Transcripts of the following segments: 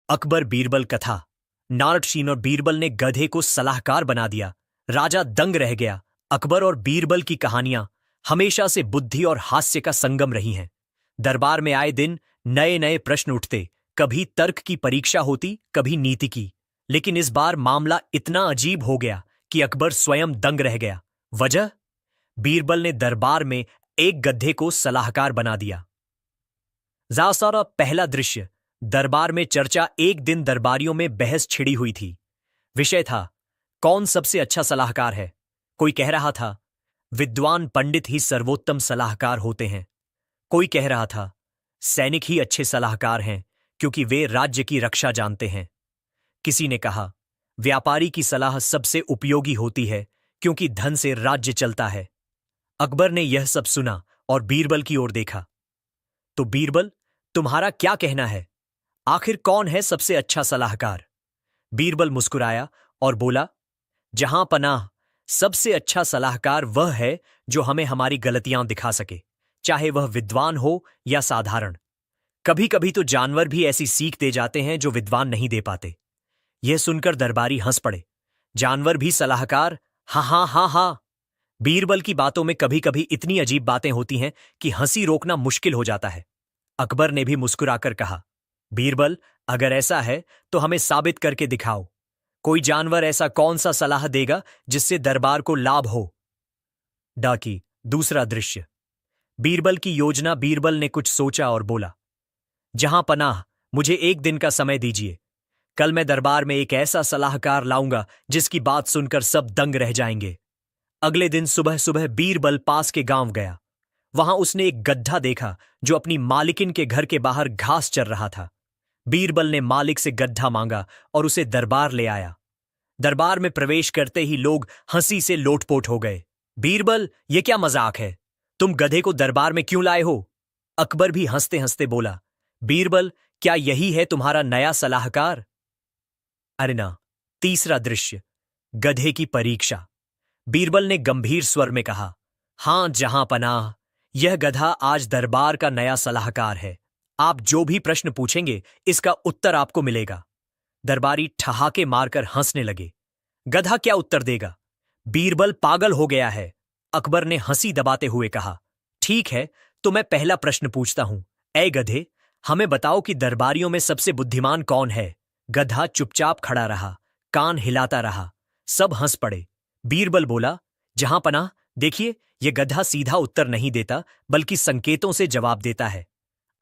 अकबर बीरबल कथा। नारदशीन और बीरबल ने गधे को सलाहकार बना दिया। राजा दंग रह गया। अकबर और बीरबल की कहानियां हमेशा से बुद्धि और हास्य का संगम रही हैं। दरबार में आए दिन नए नए प्रश्न उठते, कभी तर्क की परीक्षा होती, कभी नीति की। लेकिन इस बार मामला इतना अजीब हो गया कि अकबर स्वयं दंग रह गया। वजह? बीरबल ने दरबार में एक गधे को सलाहकार बना दिया। ज़ासारा पहला दृश्य। दरबार में चर्चा। एक दिन दरबारियों में बहस छिड़ी हुई थी। विषय था, कौन सबसे अच्छा सलाहकार है। कोई कह रहा था, विद्वान पंडित ही सर्वोत्तम सलाहकार होते हैं। कोई कह रहा था, सैनिक ही अच्छे सलाहकार हैं क्योंकि वे राज्य की रक्षा जानते हैं। किसी ने कहा, व्यापारी की सलाह सबसे उपयोगी होती है क्योंकि धन से राज्य चलता है। अकबर ने यह सब सुना और बीरबल की ओर देखा। तो बीरबल, तुम्हारा क्या कहना है? आखिर कौन है सबसे अच्छा सलाहकार? बीरबल मुस्कुराया और बोला, जहां पनाह, सबसे अच्छा सलाहकार वह है जो हमें हमारी गलतियां दिखा सके, चाहे वह विद्वान हो या साधारण। कभी कभी तो जानवर भी ऐसी सीख दे जाते हैं जो विद्वान नहीं दे पाते। यह सुनकर दरबारी हंस पड़े। जानवर भी सलाहकार? हाँ हाँ हाँ हाँ। बीरबल की बातों में कभी कभी इतनी अजीब बातें होती हैं कि हंसी रोकना मुश्किल हो जाता है। अकबर ने भी मुस्कुराकर कहा, बीरबल, अगर ऐसा है तो हमें साबित करके दिखाओ। कोई जानवर ऐसा कौन सा सलाह देगा जिससे दरबार को लाभ हो? डाकी दूसरा दृश्य। बीरबल की योजना। बीरबल ने कुछ सोचा और बोला, जहां पनाह, मुझे एक दिन का समय दीजिए। कल मैं दरबार में एक ऐसा सलाहकार लाऊंगा जिसकी बात सुनकर सब दंग रह जाएंगे। अगले दिन सुबह सुबह बीरबल पास के गांव गया। वहां उसने एक गड्ढा देखा जो अपनी मालिकिन के घर के बाहर घास चर रहा था। बीरबल ने मालिक से गड्ढा मांगा और उसे दरबार ले आया। दरबार में प्रवेश करते ही लोग हंसी से लोटपोट हो गए। बीरबल, यह क्या मजाक है? तुम गधे को दरबार में क्यों लाए हो? अकबर भी हंसते हंसते बोला, बीरबल, क्या यही है तुम्हारा नया सलाहकार? अरे ना। तीसरा दृश्य। गधे की परीक्षा। बीरबल ने गंभीर स्वर में कहा, हां जहां पनाह, यह गधा आज दरबार का नया सलाहकार है। आप जो भी प्रश्न पूछेंगे इसका उत्तर आपको मिलेगा। दरबारी ठहाके मारकर हंसने लगे। गधा क्या उत्तर देगा? बीरबल पागल हो गया है। अकबर ने हंसी दबाते हुए कहा, ठीक है, तो मैं पहला प्रश्न पूछता हूं। ऐ गधे, हमें बताओ कि दरबारियों में सबसे बुद्धिमान कौन है? गधा चुपचाप खड़ा रहा, कान हिलाता रहा। सब हंस पड़े। बीरबल बोला, जहां पनाह, देखिए, यह गधा सीधा उत्तर नहीं देता बल्कि संकेतों से जवाब देता है।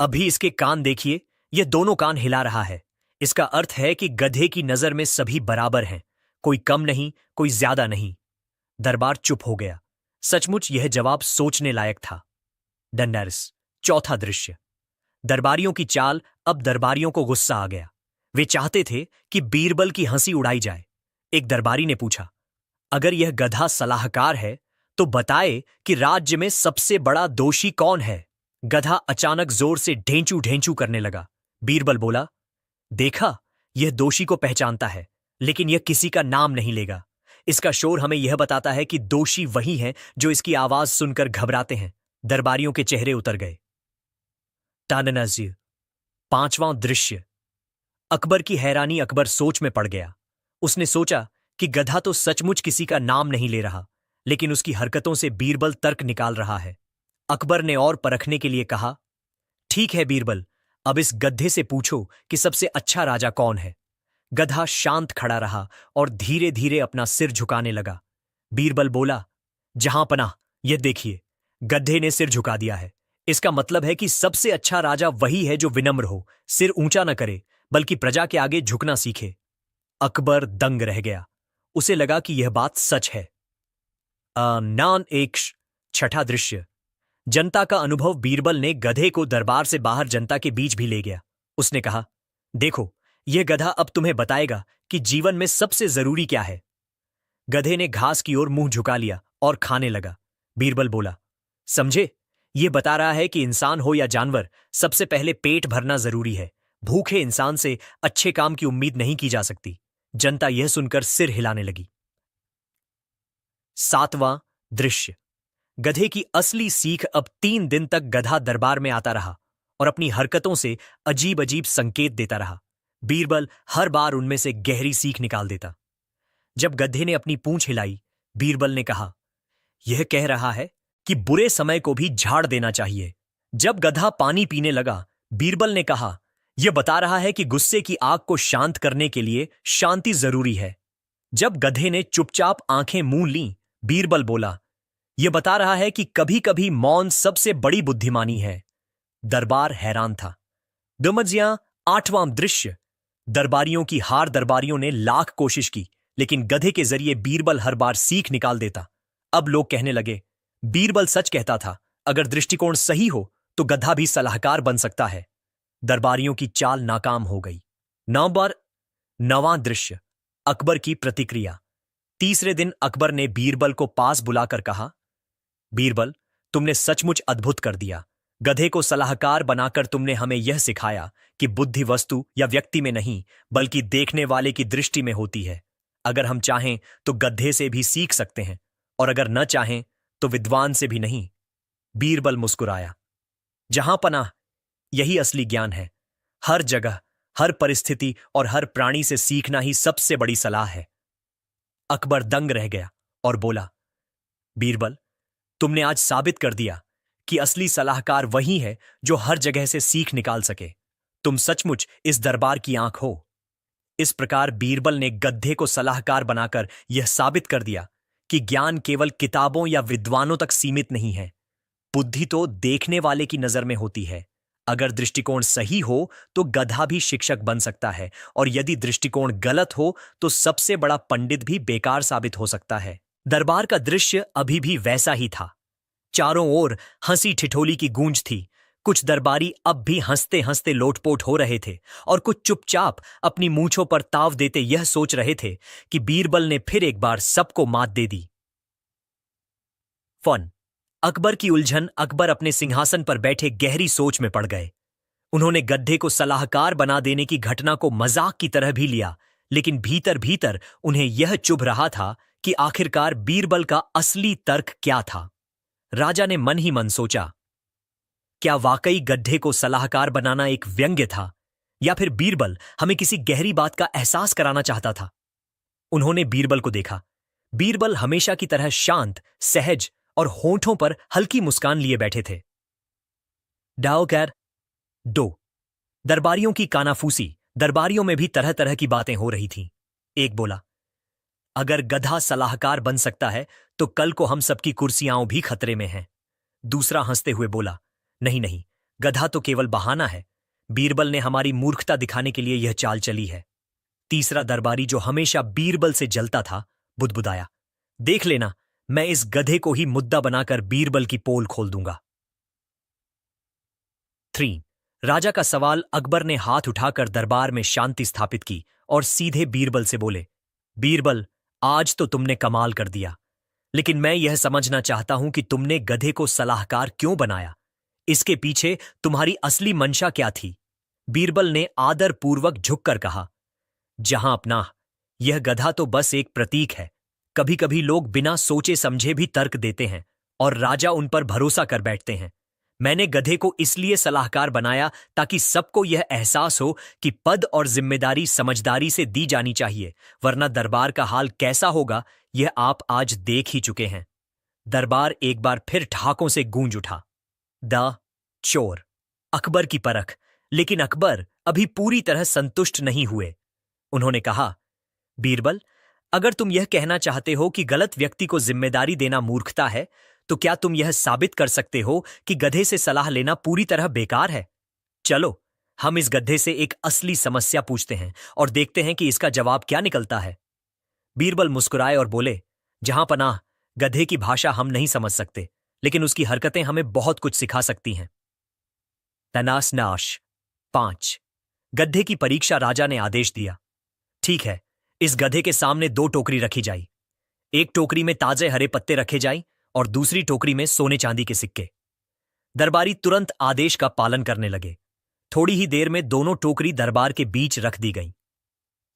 अभी इसके कान देखिए, यह दोनों कान हिला रहा है। इसका अर्थ है कि गधे की नजर में सभी बराबर हैं, कोई कम नहीं, कोई ज्यादा नहीं। दरबार चुप हो गया। सचमुच यह जवाब सोचने लायक था। डंडारिस। चौथा दृश्य। दरबारियों की चाल। अब दरबारियों को गुस्सा आ गया। वे चाहते थे कि बीरबल की हंसी उड़ाई जाए। एक दरबारी ने पूछा, अगर यह गधा सलाहकार है तो बताए कि राज्य में सबसे बड़ा दोषी कौन है? गधा अचानक जोर से ढेंचू ढेंचू करने लगा। बीरबल बोला, देखा, यह दोषी को पहचानता है, लेकिन यह किसी का नाम नहीं लेगा। इसका शोर हमें यह बताता है कि दोषी वही हैं जो इसकी आवाज सुनकर घबराते हैं। दरबारियों के चेहरे उतर गए। ताननाज़िर। पांचवां दृश्य। अकबर की हैरानी। अकबर सोच में पड़ गया। उसने सोचा कि गधा तो सचमुच किसी का नाम नहीं ले रहा, लेकिन उसकी हरकतों से बीरबल तर्क निकाल रहा है। अकबर ने और परखने के लिए कहा, ठीक है बीरबल, अब इस गधे से पूछो कि सबसे अच्छा राजा कौन है। गधा शांत खड़ा रहा और धीरे धीरे अपना सिर झुकाने लगा। बीरबल बोला, जहां पनाह, यह देखिए, गधे ने सिर झुका दिया है। इसका मतलब है कि सबसे अच्छा राजा वही है जो विनम्र हो, सिर ऊंचा न करे, बल्कि प्रजा के आगे झुकना सीखे। अकबर दंग रह गया। उसे लगा कि यह बात सच है। नान एक। छठा दृश्य। जनता का अनुभव। बीरबल ने गधे को दरबार से बाहर जनता के बीच भी ले गया। उसने कहा, देखो, यह गधा अब तुम्हें बताएगा कि जीवन में सबसे जरूरी क्या है। गधे ने घास की ओर मुंह झुका लिया और खाने लगा। बीरबल बोला, समझे, यह बता रहा है कि इंसान हो या जानवर, सबसे पहले पेट भरना जरूरी है। भूखे इंसान से अच्छे काम की उम्मीद नहीं की जा सकती। जनता यह सुनकर सिर हिलाने लगी। सातवां दृश्य। गधे की असली सीख। अब 3 दिन तक गधा दरबार में आता रहा और अपनी हरकतों से अजीब अजीब संकेत देता रहा। बीरबल हर बार उनमें से गहरी सीख निकाल देता। जब गधे ने अपनी पूंछ हिलाई, बीरबल ने कहा, यह कह रहा है कि बुरे समय को भी झाड़ देना चाहिए। जब गधा पानी पीने लगा, बीरबल ने कहा, यह बता रहा है कि गुस्से की आग को शांत करने के लिए शांति जरूरी है। जब गधे ने चुपचाप आंखें मूंद लीं, बीरबल बोला, यह बता रहा है कि कभी कभी मौन सबसे बड़ी बुद्धिमानी है। दरबार हैरान था। दुमज्जियां 8वां दृश्य। दरबारियों की हार। दरबारियों ने लाख कोशिश की, लेकिन गधे के जरिए बीरबल हर बार सीख निकाल देता। अब लोग कहने लगे, बीरबल सच कहता था, अगर दृष्टिकोण सही हो तो गधा भी सलाहकार बन सकता है। दरबारियों की चाल नाकाम हो गई। 9वां दृश्य। अकबर की प्रतिक्रिया। तीसरे दिन अकबर ने बीरबल को पास बुलाकर कहा, बीरबल, तुमने सचमुच अद्भुत कर दिया। गधे को सलाहकार बनाकर तुमने हमें यह सिखाया कि बुद्धि वस्तु या व्यक्ति में नहीं, बल्कि देखने वाले की दृष्टि में होती है। अगर हम चाहें तो गधे से भी सीख सकते हैं, और अगर न चाहें तो विद्वान से भी नहीं। बीरबल मुस्कुराया। जहां पनाह, यही असली ज्ञान है। हर जगह, हर परिस्थिति और हर प्राणी से सीखना ही सबसे बड़ी सलाह है। अकबर दंग रह गया और बोला, बीरबल, तुमने आज साबित कर दिया कि असली सलाहकार वही है जो हर जगह से सीख निकाल सके। तुम सचमुच इस दरबार की आंख हो। इस प्रकार बीरबल ने गधे को सलाहकार बनाकर यह साबित कर दिया कि ज्ञान केवल किताबों या विद्वानों तक सीमित नहीं है। बुद्धि तो देखने वाले की नजर में होती है। अगर दृष्टिकोण सही हो तो गधा भी शिक्षक बन सकता है, और यदि दृष्टिकोण गलत हो तो सबसे बड़ा पंडित भी बेकार साबित हो सकता है। दरबार का दृश्य अभी भी वैसा ही था। चारों ओर हंसी ठिठोली की गूंज थी। कुछ दरबारी अब भी हंसते हंसते लोटपोट हो रहे थे, और कुछ चुपचाप अपनी मूंछों पर ताव देते यह सोच रहे थे कि बीरबल ने फिर एक बार सबको मात दे दी। फन। अकबर की उलझन। अकबर अपने सिंहासन पर बैठे गहरी सोच में पड़ गए। उन्होंने गधे को सलाहकार बना देने की घटना को मजाक की तरह भी लिया, लेकिन भीतर भीतर उन्हें यह चुभ रहा था कि आखिरकार बीरबल का असली तर्क क्या था। राजा ने मन ही मन सोचा, क्या वाकई गधे को सलाहकार बनाना एक व्यंग्य था, या फिर बीरबल हमें किसी गहरी बात का एहसास कराना चाहता था। उन्होंने बीरबल को देखा। बीरबल हमेशा की तरह शांत, सहज और होंठों पर हल्की मुस्कान लिए बैठे थे। डाओकैर 2। दरबारियों की कानाफूसी। दरबारियों में भी तरह तरह की बातें हो रही थीं। एक बोला, अगर गधा सलाहकार बन सकता है तो कल को हम सबकी कुर्सियां भी खतरे में हैं। दूसरा हंसते हुए बोला, नहीं नहीं, गधा तो केवल बहाना है। बीरबल ने हमारी मूर्खता दिखाने के लिए यह चाल चली है। तीसरा दरबारी, जो हमेशा बीरबल से जलता था, बुदबुदाया, देख लेना, मैं इस गधे को ही मुद्दा बनाकर बीरबल की पोल खोल दूंगा। 3। राजा का सवाल। अकबर ने हाथ उठाकर दरबार में शांति स्थापित की और सीधे बीरबल से बोले, बीरबल, आज तो तुमने कमाल कर दिया, लेकिन मैं यह समझना चाहता हूं कि तुमने गधे को सलाहकार क्यों बनाया। इसके पीछे तुम्हारी असली मंशा क्या थी। बीरबल ने आदरपूर्वक झुककर कहा, जहां अपना, यह गधा तो बस एक प्रतीक है। कभी कभी लोग बिना सोचे समझे भी तर्क देते हैं, और राजा उन पर भरोसा कर बैठते हैं। मैंने गधे को इसलिए सलाहकार बनाया ताकि सबको यह एहसास हो कि पद और जिम्मेदारी समझदारी से दी जानी चाहिए, वरना दरबार का हाल कैसा होगा यह आप आज देख ही चुके हैं। दरबार एक बार फिर ठहाकों से गूंज उठा। द चोर। अकबर की परख। लेकिन अकबर अभी पूरी तरह संतुष्ट नहीं हुए। उन्होंने कहा, बीरबल, अगर तुम यह कहना चाहते हो कि गलत व्यक्ति को जिम्मेदारी देना मूर्खता है, तो क्या तुम यह साबित कर सकते हो कि गधे से सलाह लेना पूरी तरह बेकार है? चलो, हम इस गधे से एक असली समस्या पूछते हैं और देखते हैं कि इसका जवाब क्या निकलता है। बीरबल मुस्कुराए और बोले, जहां पनाह, गधे की भाषा हम नहीं समझ सकते, लेकिन उसकी हरकतें हमें बहुत कुछ सिखा सकती हैं। तनासनाश 5। गधे की परीक्षा। राजा ने आदेश दिया, ठीक है, इस गधे के सामने 2 टोकरी रखी जाई। एक टोकरी में ताजे हरे पत्ते रखे जाई और दूसरी टोकरी में सोने चांदी के सिक्के। दरबारी तुरंत आदेश का पालन करने लगे। थोड़ी ही देर में दोनों टोकरी दरबार के बीच रख दी गईं।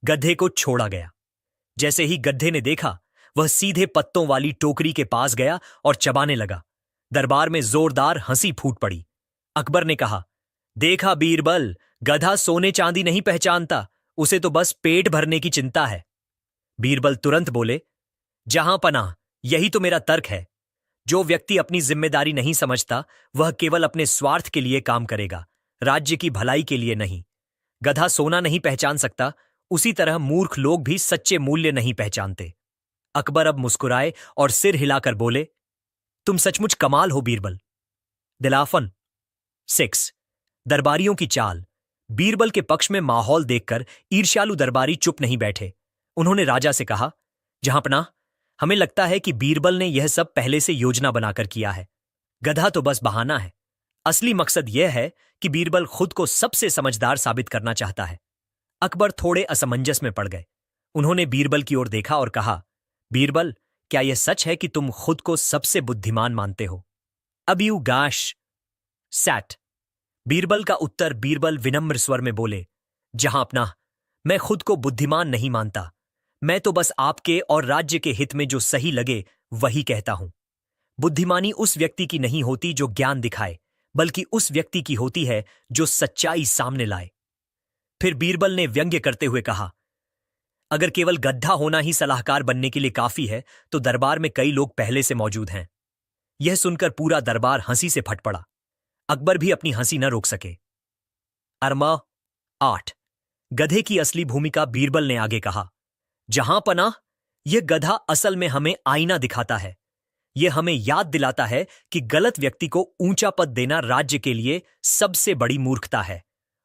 गधे को छोड़ा गया। जैसे ही गधे ने देखा, वह सीधे पत्तों वाली टोकरी के पास गया और चबाने लगा। दरबार में जोरदार हंसी फूट पड़ी। अकबर ने कहा, देखा बीरबल, गधा सोने चांदी नहीं पहचानता, उसे तो बस पेट भरने की चिंता है। बीरबल तुरंत बोले, जहां पनाह, यही तो मेरा तर्क है। जो व्यक्ति अपनी जिम्मेदारी नहीं समझता वह केवल अपने स्वार्थ के लिए काम करेगा, राज्य की भलाई के लिए नहीं। गधा सोना नहीं पहचान सकता, उसी तरह मूर्ख लोग भी सच्चे मूल्य नहीं पहचानते। अकबर अब मुस्कुराए और सिर हिलाकर बोले, तुम सचमुच कमाल हो बीरबल। दिलाफन 6। दरबारियों की चाल। बीरबल के पक्ष में माहौल देखकर ईर्ष्यालु दरबारी चुप नहीं बैठे। उन्होंने राजा से कहा, जहांपनाह, हमें लगता है कि बीरबल ने यह सब पहले से योजना बनाकर किया है। गधा तो बस बहाना है। असली मकसद यह है कि बीरबल खुद को सबसे समझदार साबित करना चाहता है। अकबर थोड़े असमंजस में पड़ गए। उन्होंने बीरबल की ओर देखा और कहा, बीरबल, क्या यह सच है कि तुम खुद को सबसे बुद्धिमान मानते हो? अब यू गाश सैट। बीरबल का उत्तर। बीरबल विनम्र स्वर में बोले, जहांपनाह, मैं खुद को बुद्धिमान नहीं मानता। मैं तो बस आपके और राज्य के हित में जो सही लगे वही कहता हूं। बुद्धिमानी उस व्यक्ति की नहीं होती जो ज्ञान दिखाए, बल्कि उस व्यक्ति की होती है जो सच्चाई सामने लाए। फिर बीरबल ने व्यंग्य करते हुए कहा, अगर केवल गड्ढा होना ही सलाहकार बनने के लिए काफी है तो दरबार में कई लोग पहले से मौजूद हैं। यह सुनकर पूरा दरबार हंसी से फट पड़ा। अकबर भी अपनी हंसी न रोक सके। अरमा 8। गधे की असली भूमिका। बीरबल ने आगे कहा, जहां पनाह, यह गधा असल में हमें आईना दिखाता है। यह हमें याद दिलाता है कि गलत व्यक्ति को ऊंचा पद देना राज्य के लिए सबसे बड़ी मूर्खता है,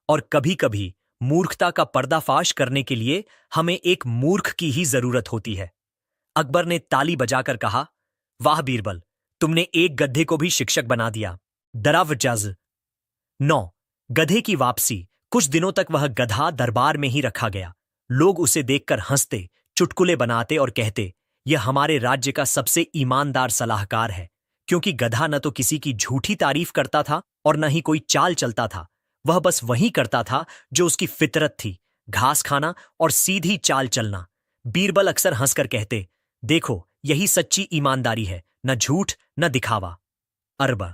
और कभी कभी मूर्खता का पर्दाफाश करने के लिए हमें एक मूर्ख की ही जरूरत होती है। अकबर ने ताली बजाकर कहा, वाह बीरबल, तुमने एक गधे को भी शिक्षक बना दिया। दरावजज 9। गधे की वापसी। कुछ दिनों तक वह गधा दरबार में ही रखा गया। लोग उसे देखकर हंसते, चुटकुले बनाते और कहते, यह हमारे राज्य का सबसे ईमानदार सलाहकार है, क्योंकि गधा न तो किसी की झूठी तारीफ करता था और न ही कोई चाल चलता था। वह बस वही करता था जो उसकी फितरत थी, घास खाना और सीधी चाल चलना। बीरबल अक्सर हंसकर कहते, देखो, यही सच्ची ईमानदारी है, न झूठ न दिखावा। अरब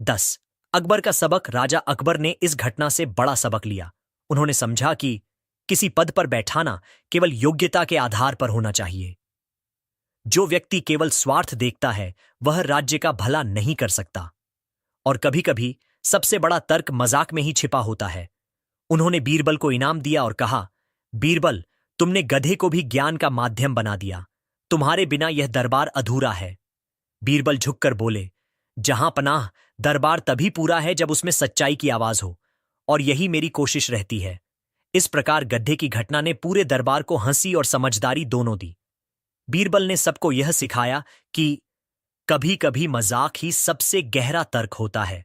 10। अकबर का सबक। राजा अकबर ने इस घटना से बड़ा सबक लिया। उन्होंने समझा कि किसी पद पर बैठाना केवल योग्यता के आधार पर होना चाहिए। जो व्यक्ति केवल स्वार्थ देखता है वह राज्य का भला नहीं कर सकता। और कभी कभी सबसे बड़ा तर्क मजाक में ही छिपा होता है। उन्होंने बीरबल को इनाम दिया और कहा, बीरबल, तुमने गधे को भी ज्ञान का माध्यम बना दिया। तुम्हारे बिना यह दरबार अधूरा है। बीरबल झुककर बोले, जहां पनाह, दरबार तभी पूरा है जब उसमें सच्चाई की आवाज हो, और यही मेरी कोशिश रहती है। इस प्रकार गड्ढे की घटना ने पूरे दरबार को हंसी और समझदारी दोनों दी। बीरबल ने सबको यह सिखाया कि कभी कभी मजाक ही सबसे गहरा तर्क होता है।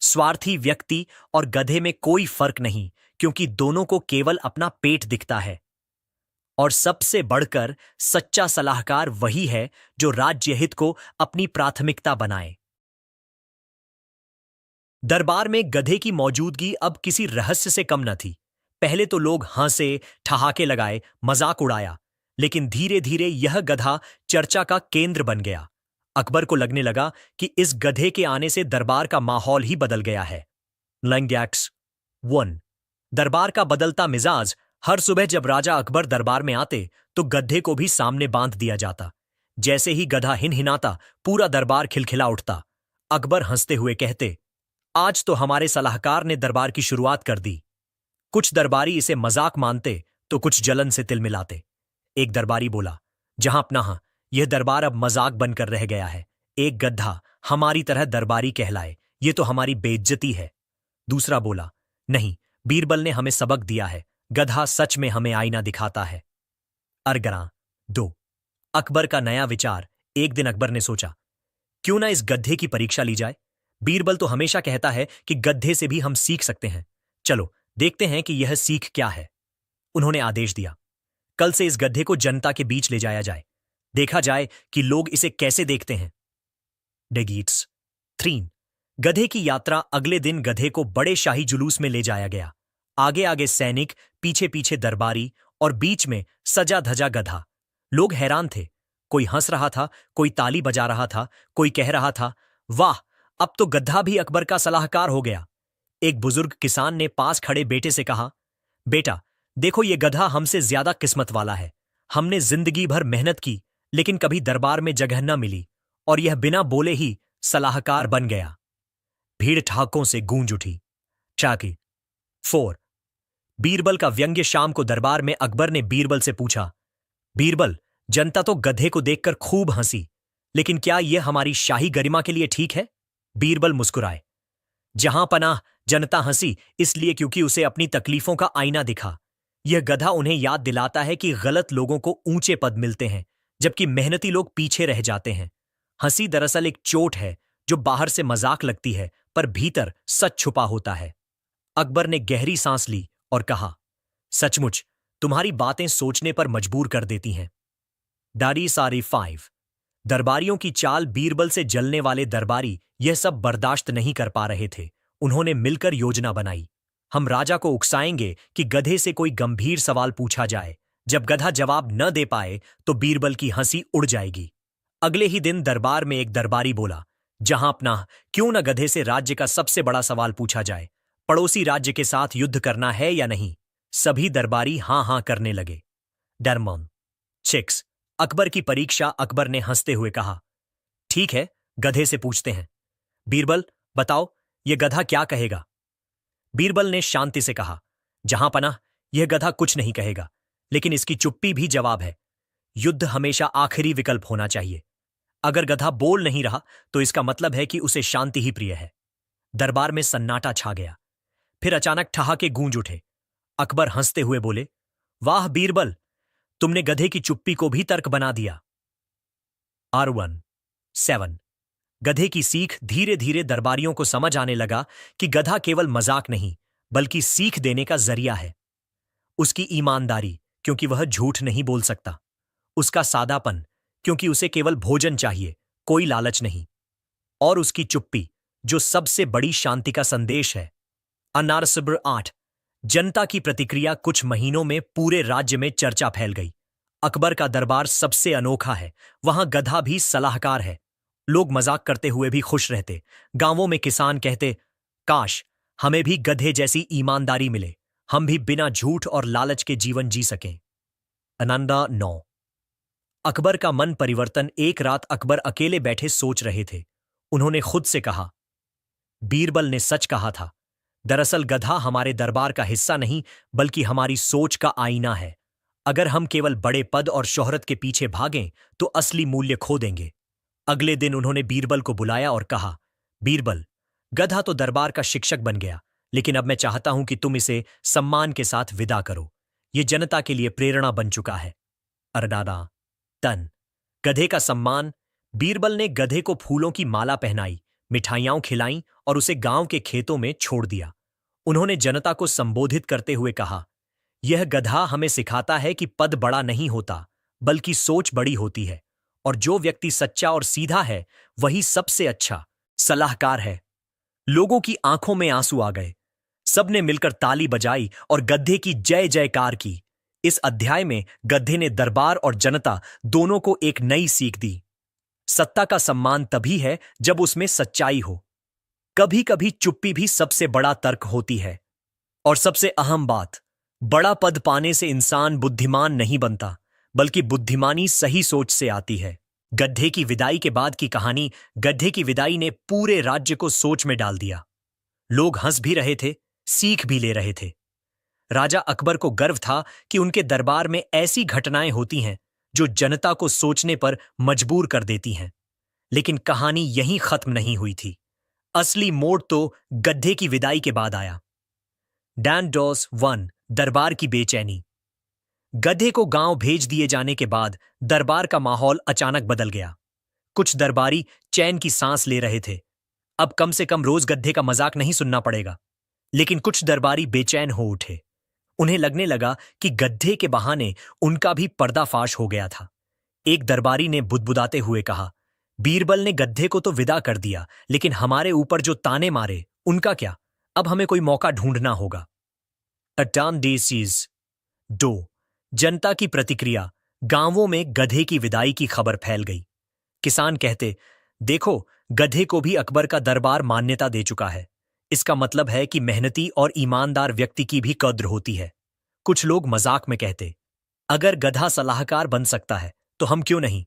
स्वार्थी व्यक्ति और गधे में कोई फर्क नहीं, क्योंकि दोनों को केवल अपना पेट दिखता है। और सबसे बढ़कर सच्चा सलाहकार वही है जो राज्य हित को अपनी प्राथमिकता बनाए। दरबार में गधे की मौजूदगी अब किसी रहस्य से कम न थी। पहले तो लोग हंसे, ठहाके लगाए, मजाक उड़ाया, लेकिन धीरे धीरे यह गधा चर्चा का केंद्र बन गया। अकबर को लगने लगा कि इस गधे के आने से दरबार का माहौल ही बदल गया है। लैंग्याक्स 1। दरबार का बदलता मिजाज। हर सुबह जब राजा अकबर दरबार में आते तो गधे को भी सामने बांध दिया जाता। जैसे ही गधा हिनहिनाता पूरा दरबार खिलखिला उठता। अकबर हंसते हुए कहते, आज तो हमारे सलाहकार ने दरबार की शुरुआत कर दी। कुछ दरबारी इसे मजाक मानते तो कुछ जलन से तिलमिलाते। एक दरबारी बोला, जहांपनाह, यह दरबार अब मजाक बनकर रह गया है। एक गधा हमारी तरह दरबारी कहलाए, यह तो हमारी बेइज्जती है। दूसरा बोला, नहीं, बीरबल ने हमें सबक दिया है। गधा सच में हमें आईना दिखाता है। अरगरा 2। अकबर का नया विचार। एक दिन अकबर ने सोचा, क्यों ना इस गधे की परीक्षा ली जाए। बीरबल तो हमेशा कहता है कि गधे से भी हम सीख सकते हैं। चलो देखते हैं कि यह सीख क्या है। उन्होंने आदेश दिया, कल से इस गधे को जनता के बीच ले जाया जाए। देखा जाए कि लोग इसे कैसे देखते हैं। डेगीट्स 3। गधे की यात्रा। अगले दिन गधे को बड़े शाही जुलूस में ले जाया गया। आगे आगे सैनिक, पीछे पीछे दरबारी और बीच में सजा धजा गधा। लोग हैरान थे। कोई हंस रहा था, कोई ताली बजा रहा था, कोई कह रहा था, वाह, अब तो गधा भी अकबर का सलाहकार हो गया। एक बुजुर्ग किसान ने पास खड़े बेटे से कहा, बेटा, देखो ये गधा हमसे ज्यादा किस्मत वाला है। हमने जिंदगी भर मेहनत की, लेकिन कभी दरबार में जगह न मिली, और यह बिना बोले ही सलाहकार बन गया। भीड़ ठहाकों से गूंज उठी। चाकी 4। बीरबल का व्यंग्य। शाम को दरबार में अकबर ने बीरबल से पूछा, बीरबल, जनता तो गधे को देखकर खूब हंसी, लेकिन क्या यह हमारी शाही गरिमा के लिए ठीक है? बीरबल मुस्कुराए। जहां पनाह जनता हंसी इसलिए क्योंकि उसे अपनी तकलीफों का आईना दिखा। यह गधा उन्हें याद दिलाता है कि गलत लोगों को ऊंचे पद मिलते हैं, जबकि मेहनती लोग पीछे रह जाते हैं। हंसी दरअसल एक चोट है जो बाहर से मजाक लगती है, पर भीतर सच छुपा होता है। अकबर ने गहरी सांस ली और कहा, सचमुच तुम्हारी बातें सोचने पर मजबूर कर देती हैं। दारी सारी 5। दरबारियों की चाल। बीरबल से जलने वाले दरबारी यह सब बर्दाश्त नहीं कर पा रहे थे। उन्होंने मिलकर योजना बनाई। हम राजा को उकसाएंगे कि गधे से कोई गंभीर सवाल पूछा जाए। जब गधा जवाब न दे पाए तो बीरबल की हंसी उड़ जाएगी। अगले ही दिन दरबार में एक दरबारी बोला, जहां अपना क्यों न गधे से राज्य का सबसे बड़ा सवाल पूछा जाए, पड़ोसी राज्य के साथ युद्ध करना है या नहीं? सभी दरबारी हां हां करने लगे। डरमोन 6। अकबर की परीक्षा। अकबर ने हंसते हुए कहा, ठीक है, गधे से पूछते हैं। बीरबल, बताओ यह गधा क्या कहेगा? बीरबल ने शांति से कहा, जहां पनाह यह गधा कुछ नहीं कहेगा, लेकिन इसकी चुप्पी भी जवाब है। युद्ध हमेशा आखिरी विकल्प होना चाहिए। अगर गधा बोल नहीं रहा तो इसका मतलब है कि उसे शांति ही प्रिय है। दरबार में सन्नाटा छा गया। फिर अचानक ठहाके गूंज उठे। अकबर हंसते हुए बोले, वाह बीरबल, तुमने गधे की चुप्पी को भी तर्क बना दिया। R1 7। गधे की सीख। धीरे धीरे दरबारियों को समझ आने लगा कि गधा केवल मजाक नहीं, बल्कि सीख देने का जरिया है। उसकी ईमानदारी, क्योंकि वह झूठ नहीं बोल सकता। उसका सादापन, क्योंकि उसे केवल भोजन चाहिए, कोई लालच नहीं। और उसकी चुप्पी, जो सबसे बड़ी शांति का संदेश है। अनारसब्र 8। जनता की प्रतिक्रिया। कुछ महीनों में पूरे राज्य में चर्चा फैल गई। अकबर का दरबार सबसे अनोखा है। वहां गधा भी सलाहकार है। लोग मजाक करते हुए भी खुश रहते। गांवों में किसान कहते, काश हमें भी गधे जैसी ईमानदारी मिले, हम भी बिना झूठ और लालच के जीवन जी सकें। अनंदा 9। अकबर का मन परिवर्तन। एक रात अकबर अकेले बैठे सोच रहे थे। उन्होंने खुद से कहा, बीरबल ने सच कहा था। दरअसल गधा हमारे दरबार का हिस्सा नहीं, बल्कि हमारी सोच का आईना है। अगर हम केवल बड़े पद और शोहरत के पीछे भागें तो असली मूल्य खो देंगे। अगले दिन उन्होंने बीरबल को बुलाया और कहा, बीरबल, गधा तो दरबार का शिक्षक बन गया, लेकिन अब मैं चाहता हूं कि तुम इसे सम्मान के साथ विदा करो। यह जनता के लिए प्रेरणा बन चुका है। अरडाना तन। गधे का सम्मान। बीरबल ने गधे को फूलों की माला पहनाई, मिठाइयां खिलाईं और उसे गांव के खेतों में छोड़ दिया। उन्होंने जनता को संबोधित करते हुए कहा, यह गधा हमें सिखाता है कि पद बड़ा नहीं होता, बल्कि सोच बड़ी होती है, और जो व्यक्ति सच्चा और सीधा है वही सबसे अच्छा सलाहकार है। लोगों की आंखों में आंसू आ गए। सबने मिलकर ताली बजाई और गधे की जय जयकार की। इस अध्याय में गधे ने दरबार और जनता दोनों को एक नई सीख दी। सत्ता का सम्मान तभी है जब उसमें सच्चाई हो। कभी कभी चुप्पी भी सबसे बड़ा तर्क होती है। और सबसे अहम बात, बड़ा पद पाने से इंसान बुद्धिमान नहीं बनता, बल्कि बुद्धिमानी सही सोच से आती है। गधे की विदाई के बाद की कहानी। गधे की विदाई ने पूरे राज्य को सोच में डाल दिया। लोग हंस भी रहे थे, सीख भी ले रहे थे। राजा अकबर को गर्व था कि उनके दरबार में ऐसी घटनाएं होती हैं जो जनता को सोचने पर मजबूर कर देती हैं। लेकिन कहानी यहीं खत्म नहीं हुई थी। असली मोड़ तो गधे की विदाई के बाद आया। डैंडोस 1। दरबार की बेचैनी। गधे को गांव भेज दिए जाने के बाद दरबार का माहौल अचानक बदल गया। कुछ दरबारी चैन की सांस ले रहे थे। अब कम से कम रोज गधे का मजाक नहीं सुनना पड़ेगा। लेकिन कुछ दरबारी बेचैन हो उठे। उन्हें लगने लगा कि गधे के बहाने उनका भी पर्दाफाश हो गया था। एक दरबारी ने बुदबुदाते हुए कहा, बीरबल ने गधे को तो विदा कर दिया, लेकिन हमारे ऊपर जो ताने मारे उनका क्या? अब हमें कोई मौका ढूंढना होगा। अटान डेसीज 2। जनता की प्रतिक्रिया। गांवों में गधे की विदाई की खबर फैल गई। किसान कहते, देखो, गधे को भी अकबर का दरबार मान्यता दे चुका है। इसका मतलब है कि मेहनती और ईमानदार व्यक्ति की भी कद्र होती है। कुछ लोग मजाक में कहते, अगर गधा सलाहकार बन सकता है तो हम क्यों नहीं।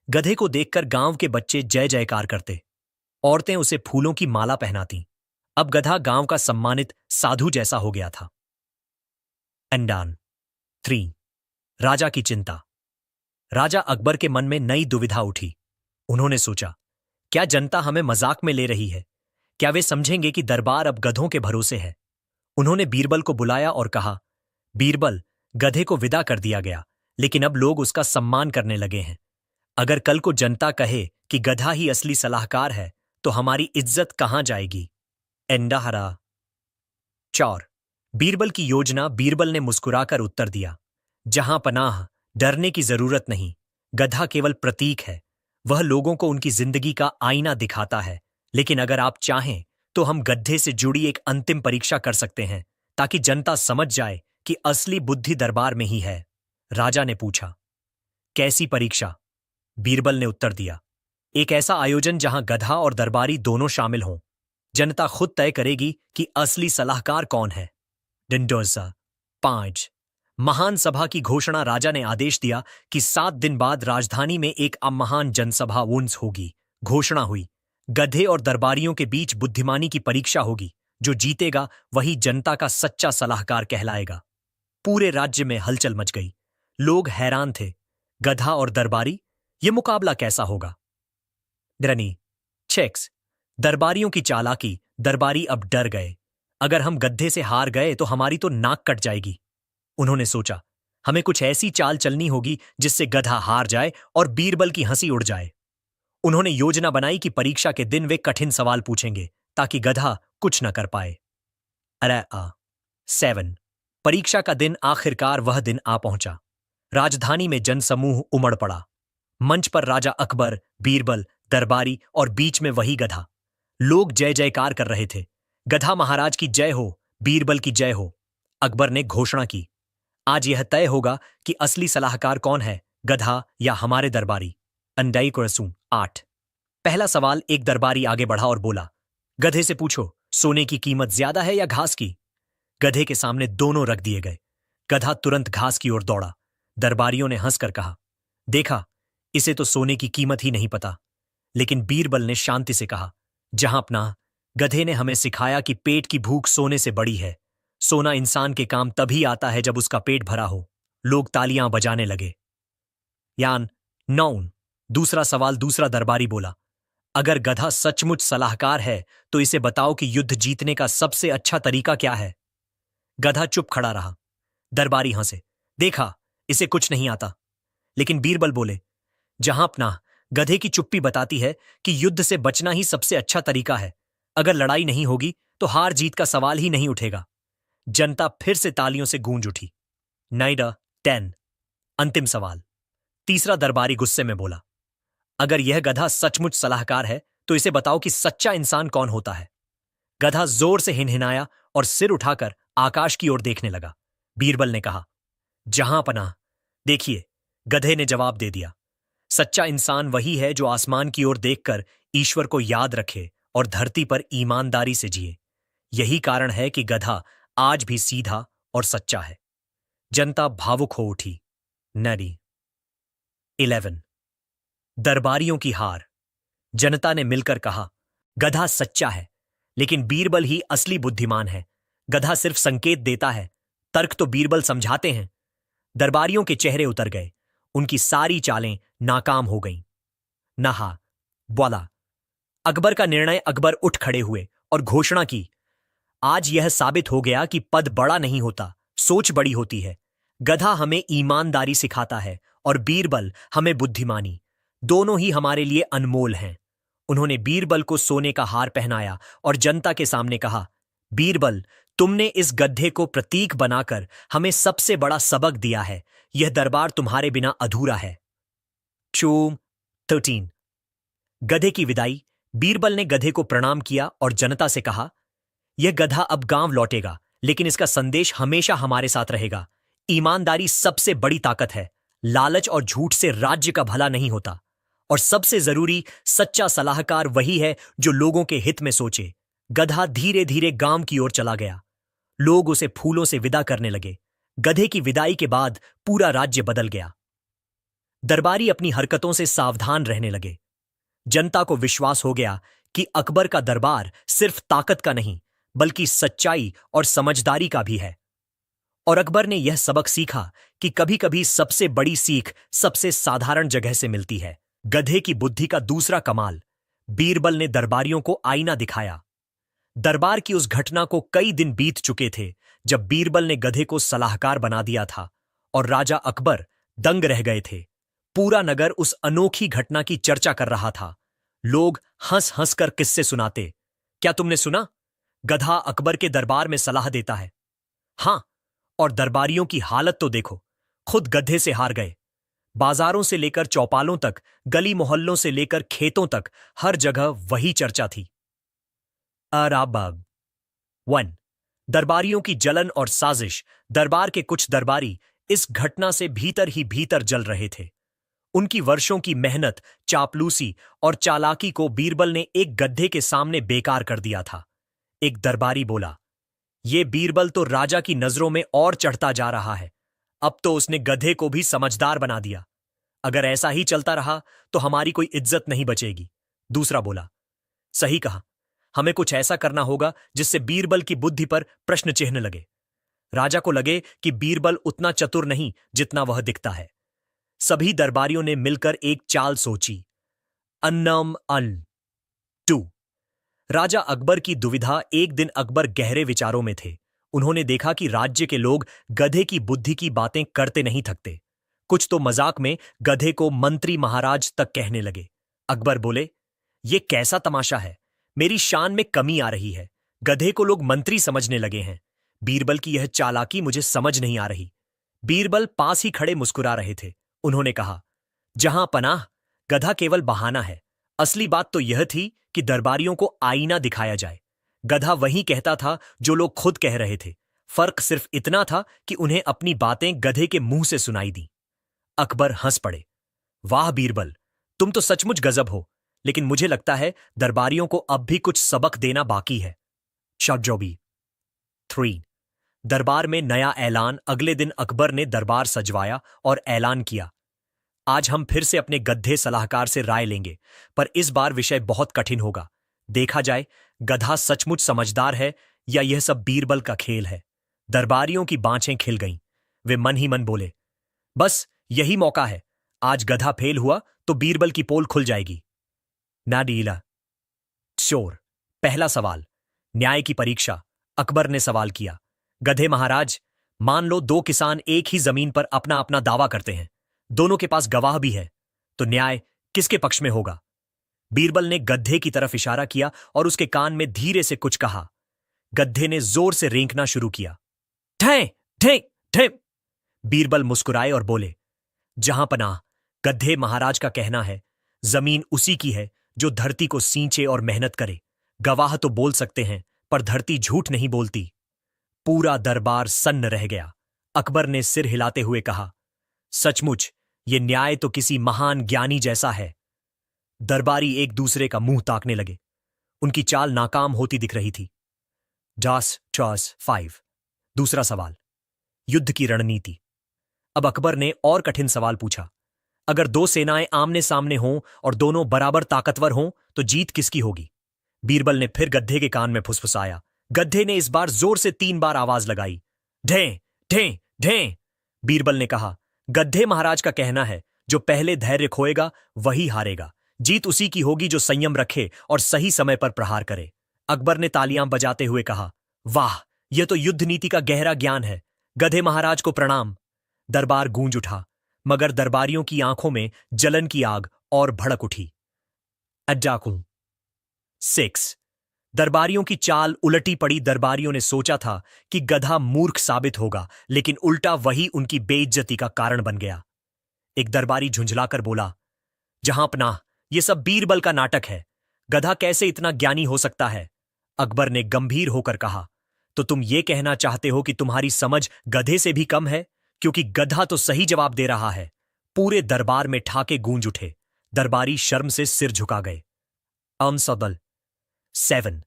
गधे को देखकर गांव के बच्चे जय जयकार करते। औरतें उसे फूलों की माला पहनाती। अब गधा गांव का सम्मानित साधु जैसा हो गया था। एंडान 3। राजा की चिंता। राजा अकबर के मन में नई दुविधा उठी। उन्होंने सोचा, क्या जनता हमें मजाक में ले रही है? क्या वे समझेंगे कि दरबार अब गधों के भरोसे है? उन्होंने बीरबल को बुलाया और कहा, बीरबल, गधे को विदा कर दिया गया, लेकिन अब लोग उसका सम्मान करने लगे हैं। अगर कल को जनता कहे कि गधा ही असली सलाहकार है तो हमारी इज्जत कहां जाएगी? एंडाहरा 4। बीरबल की योजना। बीरबल ने मुस्कुराकर उत्तर दिया, जहां पनाह, डरने की जरूरत नहीं। गधा केवल प्रतीक है। वह लोगों को उनकी जिंदगी का आईना दिखाता है। लेकिन अगर आप चाहें तो हम गधे से जुड़ी एक अंतिम परीक्षा कर सकते हैं, ताकि जनता समझ जाए कि असली बुद्धि दरबार में ही है। राजा ने पूछा, कैसी परीक्षा? बीरबल ने उत्तर दिया, एक ऐसा आयोजन जहां गधा और दरबारी दोनों शामिल हों। जनता खुद तय करेगी कि असली सलाहकार कौन है। डिंडोजा 5। महान सभा की घोषणा। राजा ने आदेश दिया कि 7 दिन बाद राजधानी में एक महान जनसभा वुंस होगी। घोषणा हुई, गधे और दरबारियों के बीच बुद्धिमानी की परीक्षा होगी। जो जीतेगा वही जनता का सच्चा सलाहकार कहलाएगा। पूरे राज्य में हलचल मच गई। लोग हैरान थे, गधा और दरबारी, ये मुकाबला कैसा होगा? ग्रनी चेक्स। दरबारियों की चालाकी। दरबारी अब डर गए, अगर हम गधे से हार गए तो हमारी तो नाक कट जाएगी। उन्होंने सोचा, हमें कुछ ऐसी चाल चलनी होगी जिससे गधा हार जाए और बीरबल की हंसी उड़ जाए। उन्होंने योजना बनाई कि परीक्षा के दिन वे कठिन सवाल पूछेंगे ताकि गधा कुछ न कर पाए। 7। परीक्षा का दिन। आखिरकार वह दिन आ पहुंचा। राजधानी में जनसमूह उमड़ पड़ा। मंच पर राजा अकबर, बीरबल, दरबारी और बीच में वही गधा। लोग जय जयकार कर रहे थे। गधा महाराज की जय हो, बीरबल की जय हो। अकबर ने घोषणा की, आज यह तय होगा कि असली सलाहकार कौन है, गधा या हमारे दरबारी। अंडाई कुरसू 8। पहला सवाल। एक दरबारी आगे बढ़ा और बोला, गधे से पूछो, सोने की कीमत ज्यादा है या घास की? गधे के सामने दोनों रख दिए गए। गधा तुरंत घास की ओर दौड़ा। दरबारियों ने हंसकर कहा, देखा, इसे तो सोने की कीमत ही नहीं पता। लेकिन बीरबल ने शांति से कहा, जहां अपना, गधे ने हमें सिखाया कि पेट की भूख सोने से बड़ी है। सोना इंसान के काम तभी आता है जब उसका पेट भरा हो। लोग तालियां बजाने लगे। 9। दूसरा सवाल। दूसरा दरबारी बोला, अगर गधा सचमुच सलाहकार है तो इसे बताओ कि युद्ध जीतने का सबसे अच्छा तरीका क्या है। गधा चुप खड़ा रहा। दरबारी हंसे, देखा, इसे कुछ नहीं आता। लेकिन बीरबल बोले, जहां अपना, गधे की चुप्पी बताती है कि युद्ध से बचना ही सबसे अच्छा तरीका है। अगर लड़ाई नहीं होगी तो हार जीत का सवाल ही नहीं उठेगा। जनता फिर से तालियों से गूंज उठी। 10। अंतिम सवाल। तीसरा दरबारी गुस्से में बोला, अगर यह गधा सचमुच सलाहकार है तो इसे बताओ कि सच्चा इंसान कौन होता है। गधा जोर से हिनहिनाया और सिर उठाकर आकाश की ओर देखने लगा। बीरबल ने कहा, जहां पनाह, देखिए। गधे ने जवाब दे दिया, सच्चा इंसान वही है जो आसमान की ओर देखकर ईश्वर को याद रखे और धरती पर ईमानदारी से जिए। यही कारण है कि गधा आज भी सीधा और सच्चा है। जनता भावुक हो उठी। नरी 11। दरबारियों की हार। जनता ने मिलकर कहा, गधा सच्चा है, लेकिन बीरबल ही असली बुद्धिमान है। गधा सिर्फ संकेत देता है, तर्क तो बीरबल समझाते हैं। दरबारियों के चेहरे उतर गए। उनकी सारी चालें नाकाम हो गईं। नहा बोला, अकबर का निर्णय। अकबर उठ खड़े हुए और घोषणा की, आज यह साबित हो गया कि पद बड़ा नहीं होता, सोच बड़ी होती है। गधा हमें ईमानदारी सिखाता है और बीरबल हमें बुद्धिमानी। दोनों ही हमारे लिए अनमोल हैं। उन्होंने बीरबल को सोने का हार पहनाया और जनता के सामने कहा, बीरबल, तुमने इस गड्ढे को प्रतीक बनाकर हमें सबसे बड़ा सबक दिया है। यह दरबार तुम्हारे बिना अधूरा है। चूम 13। गधे की विदाई। बीरबल ने गधे को प्रणाम किया और जनता से कहा, यह गधा अब गांव लौटेगा, लेकिन इसका संदेश हमेशा हमारे साथ रहेगा। ईमानदारी सबसे बड़ी ताकत है। लालच और झूठ से राज्य का भला नहीं होता। और सबसे जरूरी, सच्चा सलाहकार वही है जो लोगों के हित में सोचे। गधा धीरे धीरे गांव की ओर चला गया। लोग उसे फूलों से विदा करने लगे। गधे की विदाई के बाद पूरा राज्य बदल गया। दरबारी अपनी हरकतों से सावधान रहने लगे। जनता को विश्वास हो गया कि अकबर का दरबार सिर्फ ताकत का नहीं बल्कि सच्चाई और समझदारी का भी है। और अकबर ने यह सबक सीखा कि कभी-कभी सबसे बड़ी सीख सबसे साधारण जगह से मिलती है। गधे की बुद्धि का दूसरा कमाल, बीरबल ने दरबारियों को आईना दिखाया। दरबार की उस घटना को कई दिन बीत चुके थे जब बीरबल ने गधे को सलाहकार बना दिया था और राजा अकबर दंग रह गए थे। पूरा नगर उस अनोखी घटना की चर्चा कर रहा था। लोग हंस हंस कर किस्से सुनाते। क्या तुमने सुना? गधा अकबर के दरबार में सलाह देता है। हां, और दरबारियों की हालत तो देखो, खुद गधे से हार गए। बाजारों से लेकर चौपालों तक, गली मोहल्लों से लेकर खेतों तक, हर जगह वही चर्चा थी। अराबाब 1। दरबारियों की जलन और साजिश। दरबार के कुछ दरबारी इस घटना से भीतर ही भीतर जल रहे थे। उनकी वर्षों की मेहनत, चापलूसी और चालाकी को बीरबल ने एक गधे के सामने बेकार कर दिया था। एक दरबारी बोला, ये बीरबल तो राजा की नजरों में और चढ़ता जा रहा है। अब तो उसने गधे को भी समझदार बना दिया। अगर ऐसा ही चलता रहा तो हमारी कोई इज्जत नहीं बचेगी। दूसरा बोला, सही कहा, हमें कुछ ऐसा करना होगा जिससे बीरबल की बुद्धि पर प्रश्न चिन्ह लगे। राजा को लगे कि बीरबल उतना चतुर नहीं जितना वह दिखता है। सभी दरबारियों ने मिलकर एक चाल सोची। अन्नम अल 2। राजा अकबर की दुविधा। एक दिन अकबर गहरे विचारों में थे। उन्होंने देखा कि राज्य के लोग गधे की बुद्धि की बातें करते नहीं थकते। कुछ तो मजाक में गधे को मंत्री महाराज तक कहने लगे। अकबर बोले, ये कैसा तमाशा है? मेरी शान में कमी आ रही है। गधे को लोग मंत्री समझने लगे हैं। बीरबल की यह चालाकी मुझे समझ नहीं आ रही। बीरबल पास ही खड़े मुस्कुरा रहे थे। उन्होंने कहा, जहां पनाह, गधा केवल बहाना है। असली बात तो यह थी कि दरबारियों को आईना दिखाया जाए। गधा वही कहता था जो लोग खुद कह रहे थे। फर्क सिर्फ इतना था कि उन्हें अपनी बातें गधे के मुंह से सुनाई दी। अकबर हंस पड़े। वाह बीरबल, तुम तो सचमुच गजब हो, लेकिन मुझे लगता है दरबारियों को अब भी कुछ सबक देना बाकी है। शाजौबी 3। दरबार में नया ऐलान। अगले दिन अकबर ने दरबार सजवाया और ऐलान किया, आज हम फिर से अपने गधे सलाहकार से राय लेंगे, पर इस बार विषय बहुत कठिन होगा। देखा जाए गधा सचमुच समझदार है या यह सब बीरबल का खेल है। दरबारियों की बाँछें खिल गईं। वे मन ही मन बोले, बस यही मौका है। आज गधा फेल हुआ तो बीरबल की पोल खुल जाएगी। नाडीला शोर। पहला सवाल, न्याय की परीक्षा। अकबर ने सवाल किया, गधे महाराज, मान लो दो किसान एक ही जमीन पर अपना अपना दावा करते हैं। दोनों के पास गवाह भी है, तो न्याय किसके पक्ष में होगा? बीरबल ने गधे की तरफ इशारा किया और उसके कान में धीरे से कुछ कहा। गधे ने जोर से रेंकना शुरू किया। ठें ठें ठें। बीरबल मुस्कुराए और बोले, जहां पनाह, गधे महाराज का कहना है, जमीन उसी की है जो धरती को सींचे और मेहनत करे। गवाह तो बोल सकते हैं, पर धरती झूठ नहीं बोलती। पूरा दरबार सन्न रह गया। अकबर ने सिर हिलाते हुए कहा, सचमुच ये न्याय तो किसी महान ज्ञानी जैसा है। दरबारी एक दूसरे का मुंह ताकने लगे। उनकी चाल नाकाम होती दिख रही थी। डास चॉस 5। दूसरा सवाल, युद्ध की रणनीति। अब अकबर ने और कठिन सवाल पूछा, अगर दो सेनाएं आमने सामने हों और दोनों बराबर ताकतवर हों तो जीत किसकी होगी? बीरबल ने फिर गधे के कान में फुसफुसाया। गधे ने इस बार जोर से 3 बार आवाज लगाई। ढें ढें ढें। बीरबल ने कहा, गधे महाराज का कहना है, जो पहले धैर्य खोएगा वही हारेगा। जीत उसी की होगी जो संयम रखे और सही समय पर प्रहार करे। अकबर ने तालियां बजाते हुए कहा, वाह, यह तो युद्ध नीति का गहरा ज्ञान है। गधे महाराज को प्रणाम। दरबार गूंज उठा, मगर दरबारियों की आंखों में जलन की आग और भड़क उठी। अड्डाकू 6। दरबारियों की चाल उलटी पड़ी। दरबारियों ने सोचा था कि गधा मूर्ख साबित होगा, लेकिन उल्टा वही उनकी बेइज्जती का कारण बन गया। एक दरबारी झुंझलाकर बोला, जहां पनाह, यह सब बीरबल का नाटक है। गधा कैसे इतना ज्ञानी हो सकता है? अकबर ने गंभीर होकर कहा, तो तुम ये कहना चाहते हो कि तुम्हारी समझ गधे से भी कम है? क्योंकि गधा तो सही जवाब दे रहा है। पूरे दरबार में ठाके गूंज उठे। दरबारी शर्म से सिर झुका गए। अमसदल 7।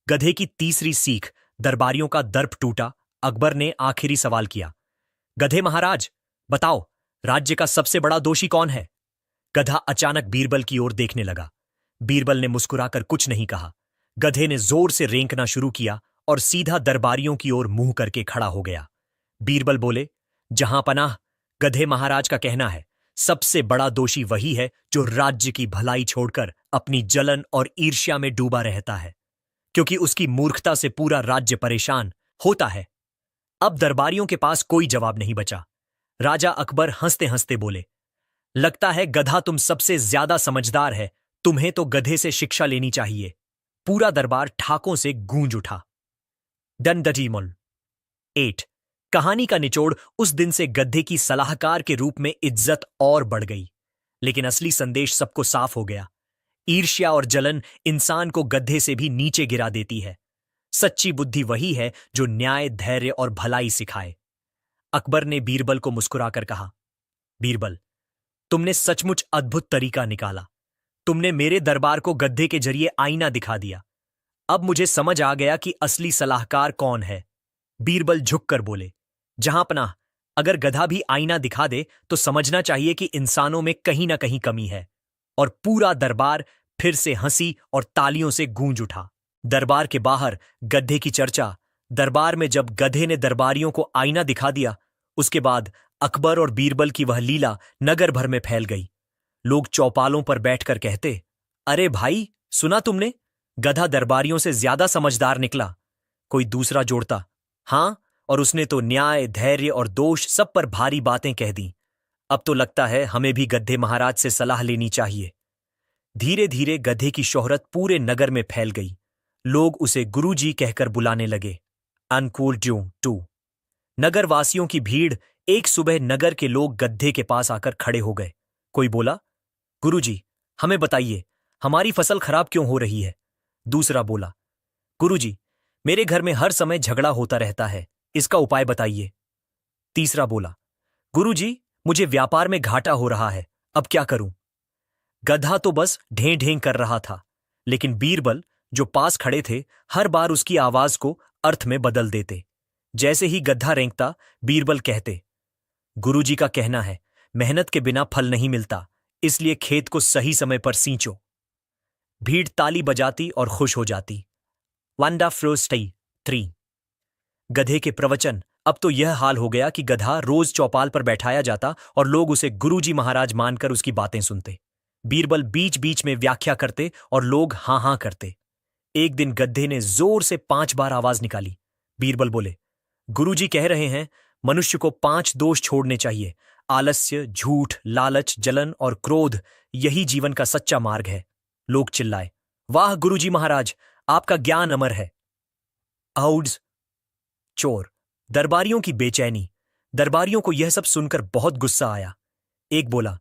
गधे की तीसरी सीख। दरबारियों का दर्प टूटा। अकबर ने आखिरी सवाल किया, गधे महाराज, बताओ, राज्य का सबसे बड़ा दोषी कौन है? गधा अचानक बीरबल की ओर देखने लगा। बीरबल ने मुस्कुराकर कुछ नहीं कहा। गधे ने जोर से रेंकना शुरू किया और सीधा दरबारियों की ओर मुंह करके खड़ा हो गया। बीरबल बोले, जहां पनाह, गधे महाराज का कहना है सबसे बड़ा दोषी वही है जो राज्य की भलाई छोड़कर अपनी जलन और ईर्ष्या में डूबा रहता है, क्योंकि उसकी मूर्खता से पूरा राज्य परेशान होता है। अब दरबारियों के पास कोई जवाब नहीं बचा। राजा अकबर हंसते हंसते बोले, लगता है गधा तुम सबसे ज्यादा समझदार है, तुम्हें तो गधे से शिक्षा लेनी चाहिए। पूरा दरबार ठाकों से गूंज उठा। डंडीमल 8। कहानी का निचोड़ उस दिन से गधे की सलाहकार के रूप में इज्जत और बढ़ गई, लेकिन असली संदेश सबको साफ हो गया। ईर्ष्या और जलन इंसान को गधे से भी नीचे गिरा देती है। सच्ची बुद्धि वही है जो न्याय, धैर्य और भलाई सिखाए। अकबर ने बीरबल को मुस्कुराकर कहा, बीरबल, तुमने सचमुच अद्भुत तरीका निकाला। तुमने मेरे दरबार को गधे के जरिए आईना दिखा दिया। अब मुझे समझ आ गया कि असली सलाहकार कौन है। बीरबल झुककर बोले, जहांपनाह, अगर गधा भी आईना दिखा दे तो समझना चाहिए कि इंसानों में कहीं ना कहीं कमी है। और पूरा दरबार फिर से हंसी और तालियों से गूंज उठा। दरबार के बाहर गधे की चर्चा। दरबार में जब गधे ने दरबारियों को आईना दिखा दिया, उसके बाद अकबर और बीरबल की वह लीला नगर भर में फैल गई। लोग चौपालों पर बैठकर कहते, अरे भाई, सुना तुमने? गधा दरबारियों से ज्यादा समझदार निकला। कोई दूसरा जोड़ता, हां, और उसने तो न्याय, धैर्य और दोष सब पर भारी बातें कह दी। अब तो लगता है हमें भी गधे महाराज से सलाह लेनी चाहिए। धीरे धीरे गधे की शोहरत पूरे नगर में फैल गई। लोग उसे गुरुजी कहकर बुलाने लगे। Uncool due 2। नगर वासियों की भीड़। एक सुबह नगर के लोग गधे के पास आकर खड़े हो गए। कोई बोला, गुरुजी, हमें बताइए, हमारी फसल खराब क्यों हो रही है? दूसरा बोला, गुरुजी, मेरे घर में हर समय झगड़ा होता रहता है, इसका उपाय बताइए। तीसरा बोला, गुरुजी, मुझे व्यापार में घाटा हो रहा है, अब क्या करूं? गधा तो बस ढें ढें कर रहा था, लेकिन बीरबल, जो पास खड़े थे, हर बार उसकी आवाज को अर्थ में बदल देते। जैसे ही गधा रेंकता, बीरबल कहते, गुरुजी का कहना है, मेहनत के बिना फल नहीं मिलता, इसलिए खेत को सही समय पर सींचो। भीड़ ताली बजाती और खुश हो जाती। वांडा फ्रोस्टई 3। गधे के प्रवचन। अब तो यह हाल हो गया कि गधा रोज चौपाल पर बैठाया जाता और लोग उसे गुरुजी महाराज मानकर उसकी बातें सुनते। बीरबल बीच बीच में व्याख्या करते और लोग हां हां करते। एक दिन गधे ने जोर से 5 बार आवाज निकाली। बीरबल बोले, गुरुजी कह रहे हैं मनुष्य को 5 दोष छोड़ने चाहिए। आलस्य, झूठ, लालच, जलन और क्रोध, यही जीवन का सच्चा मार्ग है। लोग चिल्लाए, वाह गुरुजी महाराज, आपका ज्ञान अमर है। आउड्स चोर। दरबारियों की बेचैनी। दरबारियों को यह सब सुनकर बहुत गुस्सा आया। एक बोला,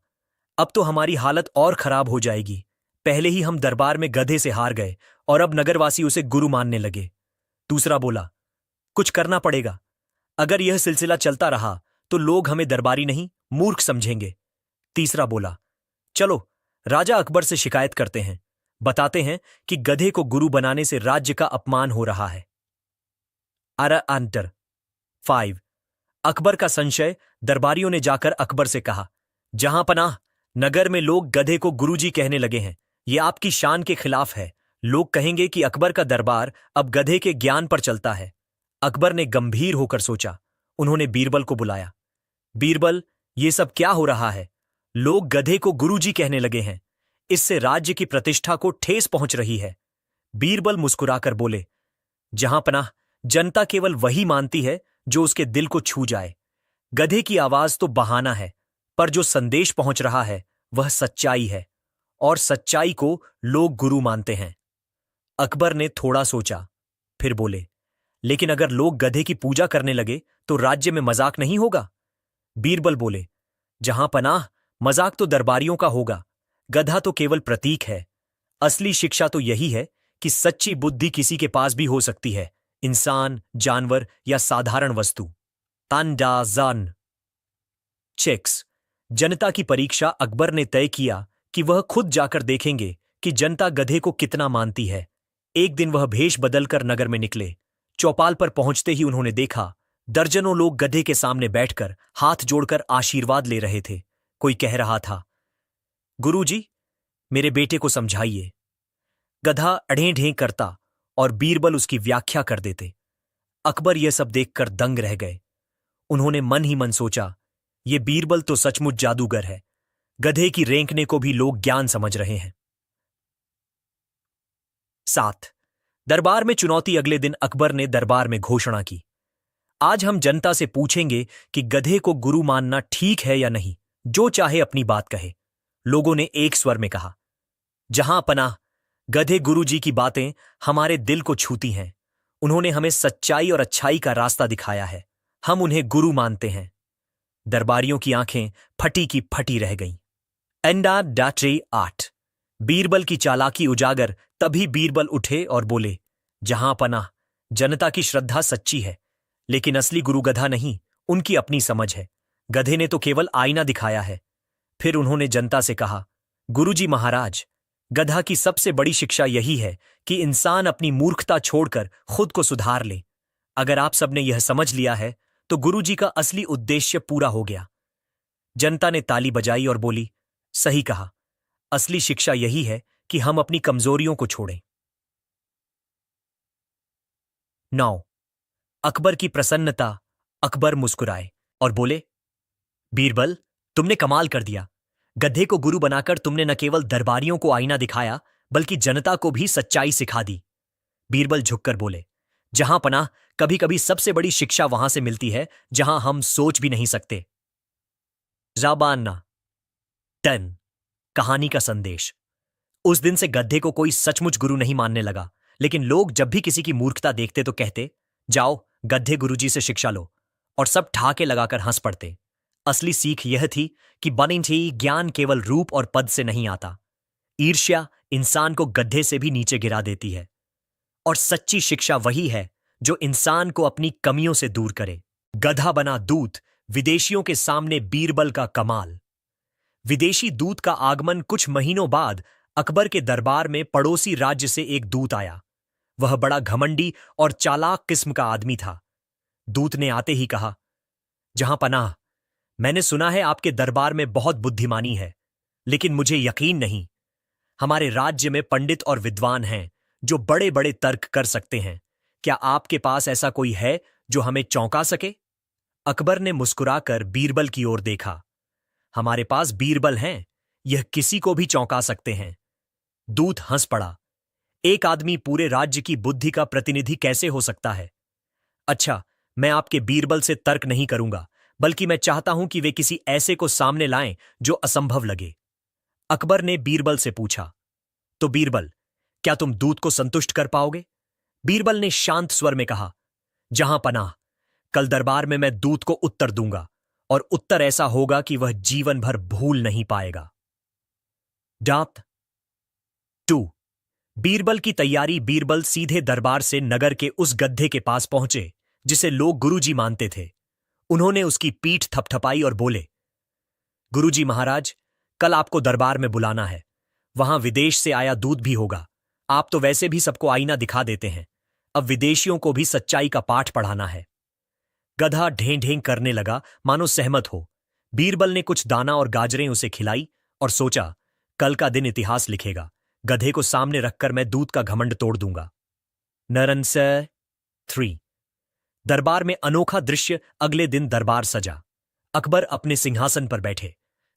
अब तो हमारी हालत और खराब हो जाएगी। पहले ही हम दरबार में गधे से हार गए और अब नगरवासी उसे गुरु मानने लगे। दूसरा बोला, कुछ करना पड़ेगा। अगर यह सिलसिला चलता रहा तो लोग हमें दरबारी नहीं, मूर्ख समझेंगे। तीसरा बोला, चलो राजा अकबर से शिकायत करते हैं, बताते हैं कि गधे को गुरु बनाने से राज्य का अपमान हो रहा है। अंटर 5। अकबर का संशय। दरबारियों ने जाकर अकबर से कहा, जहां पनाह, नगर में लोग गधे को गुरुजी कहने लगे हैं। यह आपकी शान के खिलाफ है। लोग कहेंगे कि अकबर का दरबार अब गधे के ज्ञान पर चलता है। अकबर ने गंभीर होकर सोचा। उन्होंने बीरबल को बुलाया। बीरबल, ये सब क्या हो रहा है? लोग गधे को गुरुजी कहने लगे हैं। इससे राज्य की प्रतिष्ठा को ठेस पहुंच रही है। बीरबल मुस्कुराकर बोले, जहां पनाह, जनता केवल वही मानती है जो उसके दिल को छू जाए। गधे की आवाज तो बहाना है, पर जो संदेश पहुंच रहा है वह सच्चाई है, और सच्चाई को लोग गुरु मानते हैं। अकबर ने थोड़ा सोचा, फिर बोले, लेकिन अगर लोग गधे की पूजा करने लगे तो राज्य में मजाक नहीं होगा? बीरबल बोले, जहां पनाह, मजाक तो दरबारियों का होगा। गधा तो केवल प्रतीक है। असली शिक्षा तो यही है कि सच्ची बुद्धि किसी के पास भी हो सकती है, इंसान, जानवर या साधारण वस्तु। तांडाजान चेक्स। जनता की परीक्षा। अकबर ने तय किया कि वह खुद जाकर देखेंगे कि जनता गधे को कितना मानती है। एक दिन वह भेष बदलकर नगर में निकले। चौपाल पर पहुंचते ही उन्होंने देखा दर्जनों लोग गधे के सामने बैठकर हाथ जोड़कर आशीर्वाद ले रहे थे। कोई कह रहा था, गुरुजी, मेरे बेटे को समझाइए। गधा अड़ें ढें करता और बीरबल उसकी व्याख्या कर देते। अकबर यह सब देखकर दंग रह गए। उन्होंने मन ही मन सोचा, ये बीरबल तो सचमुच जादूगर है। गधे की रेंकने को भी लोग ज्ञान समझ रहे हैं। 7 दरबार में चुनौती। अगले दिन अकबर ने दरबार में घोषणा की, आज हम जनता से पूछेंगे कि गधे को गुरु मानना ठीक है या नहीं। जो चाहे अपनी बात कहे। लोगों ने एक स्वर में कहा, जहां पनाह, गधे गुरुजी की बातें हमारे दिल को छूती हैं। उन्होंने हमें सच्चाई और अच्छाई का रास्ता दिखाया है। हम उन्हें गुरु मानते हैं। दरबारियों की आंखें फटी की फटी रह गईं। एंडा डाटे 8 बीरबल की चालाकी उजागर। तभी बीरबल उठे और बोले, जहां पनाह, जनता की श्रद्धा सच्ची है, लेकिन असली गुरु गधा नहीं, उनकी अपनी समझ है। गधे ने तो केवल आईना दिखाया है। फिर उन्होंने जनता से कहा, गुरुजी महाराज, गधा की सबसे बड़ी शिक्षा यही है कि इंसान अपनी मूर्खता छोड़कर खुद को सुधार ले। अगर आप सबने यह समझ लिया है तो गुरुजी का असली उद्देश्य पूरा हो गया। जनता ने ताली बजाई और बोली, सही कहा, असली शिक्षा यही है कि हम अपनी कमजोरियों को छोड़ें। 9 अकबर की प्रसन्नता। अकबर मुस्कुराए और बोले, बीरबल, तुमने कमाल कर दिया। गधे को गुरु बनाकर तुमने न केवल दरबारियों को आईना दिखाया, बल्कि जनता को भी सच्चाई सिखा दी। बीरबल झुककर बोले, जहां पनाह, कभी कभी सबसे बड़ी शिक्षा वहां से मिलती है जहां हम सोच भी नहीं सकते। जाबाना 10 कहानी का संदेश। उस दिन से गधे को कोई सचमुच गुरु नहीं मानने लगा, लेकिन लोग जब भी किसी की मूर्खता देखते तो कहते, जाओ गधे गुरुजी से शिक्षा लो, और सब ठाके लगाकर हंस पड़ते। असली सीख यह थी कि बनिंठी ज्ञान केवल रूप और पद से नहीं आता। ईर्ष्या इंसान को गधे से भी नीचे गिरा देती है, और सच्ची शिक्षा वही है जो इंसान को अपनी कमियों से दूर करे। गधा बना दूत। विदेशियों के सामने बीरबल का कमाल। विदेशी दूत का आगमन कुछ महीनों बाद अकबर के दरबार में पड़ोसी राज्य से एक दूत आया। वह बड़ा घमंडी और चालाक किस्म का आदमी था। दूत ने आते ही कहा, जहां पनाह, मैंने सुना है आपके दरबार में बहुत बुद्धिमानी है, लेकिन मुझे यकीन नहीं। हमारे राज्य में पंडित और विद्वान हैं जो बड़े बड़े तर्क कर सकते हैं। क्या आपके पास ऐसा कोई है जो हमें चौंका सके? अकबर ने मुस्कुराकर बीरबल की ओर देखा। हमारे पास बीरबल हैं, यह किसी को भी चौंका सकते हैं। दूत हंस पड़ा। एक आदमी पूरे राज्य की बुद्धि का प्रतिनिधि कैसे हो सकता है? अच्छा, मैं आपके बीरबल से तर्क नहीं करूंगा, बल्कि मैं चाहता हूं कि वे किसी ऐसे को सामने लाएं जो असंभव लगे। अकबर ने बीरबल से पूछा, तो बीरबल, क्या तुम दूत को संतुष्ट कर पाओगे? बीरबल ने शांत स्वर में कहा, जहां पनाह, कल दरबार में मैं दूत को उत्तर दूंगा, और उत्तर ऐसा होगा कि वह जीवन भर भूल नहीं पाएगा। डात 2 बीरबल की तैयारी। बीरबल सीधे दरबार से नगर के उस गड्ढे के पास पहुंचे जिसे लोग गुरुजी मानते थे। उन्होंने उसकी पीठ थपथपाई और बोले, गुरुजी महाराज, कल आपको दरबार में बुलाना है। वहां विदेश से आया दूत भी होगा। आप तो वैसे भी सबको आईना दिखा देते हैं, अब विदेशियों को भी सच्चाई का पाठ पढ़ाना है। गधा ढें ढें करने लगा, मानो सहमत हो। बीरबल ने कुछ दाना और गाजरें उसे खिलाई और सोचा, कल का दिन इतिहास लिखेगा। गधे को सामने रखकर मैं दूत का घमंड तोड़ दूंगा। नरनस 3 दरबार में अनोखा दृश्य। अगले दिन दरबार सजा। अकबर अपने सिंहासन पर बैठे।